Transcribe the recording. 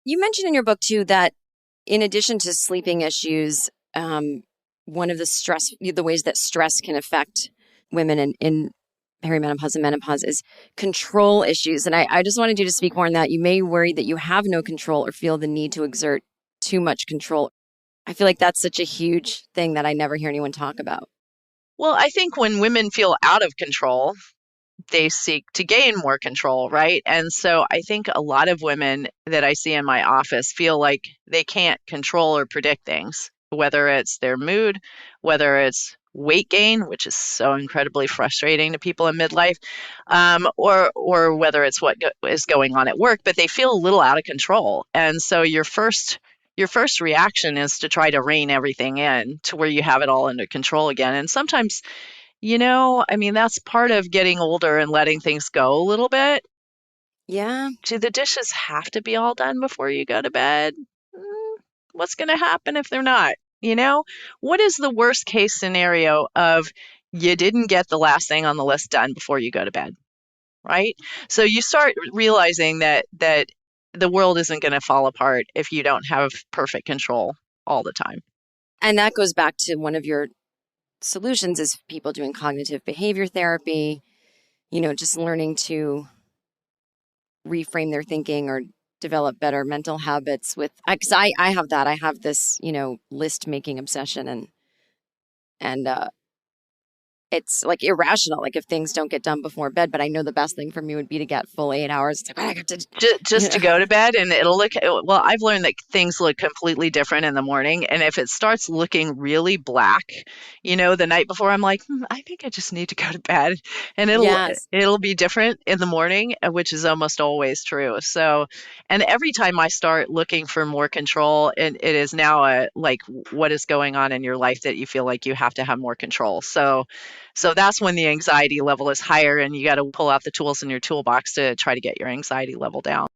You mentioned in your book too that in addition to sleeping issues, one of the ways that stress can affect women in perimenopause and menopause is control issues. And I just wanted you to speak more on that. You may worry that you have no control or feel the need to exert too much control. I feel like that's such a huge thing that I never hear anyone talk about. Well, I think when women feel out of control, they seek to gain more control, right? And so I think a lot of women that I see in my office feel like they can't control or predict things, whether it's their mood, whether it's weight gain, which is so incredibly frustrating to people in midlife, or whether it's what is going on at work, but they feel a little out of control. And so your first reaction is to try to rein everything in to where you have it all under control again. And sometimes I mean, that's part of getting older and letting things go a little bit. Yeah. Do the dishes have to be all done before you go to bed? What's going to happen if they're not? You know, what is the worst case scenario of you didn't get the last thing on the list done before you go to bed, right? So you start realizing that the world isn't going to fall apart if you don't have perfect control all the time. And that goes back to one of your solutions is people doing cognitive behavior therapy, just learning to reframe their thinking or develop better mental habits with, because I have that. I have this, list making obsession and it's like irrational. Like if things don't get done before bed, but I know the best thing for me would be to get full 8 hours. It's like, I got to, you Just know, to go to bed, and it'll look well. I've learned that things look completely different in the morning, and if it starts looking really black, the night before, I'm like, I think I just need to go to bed, and it'll yes. it'll be different in the morning, which is almost always true. So, and every time I start looking for more control, it is now a like, what is going on in your life that you feel like you have to have more control. So that's when the anxiety level is higher, and you got to pull out the tools in your toolbox to try to get your anxiety level down.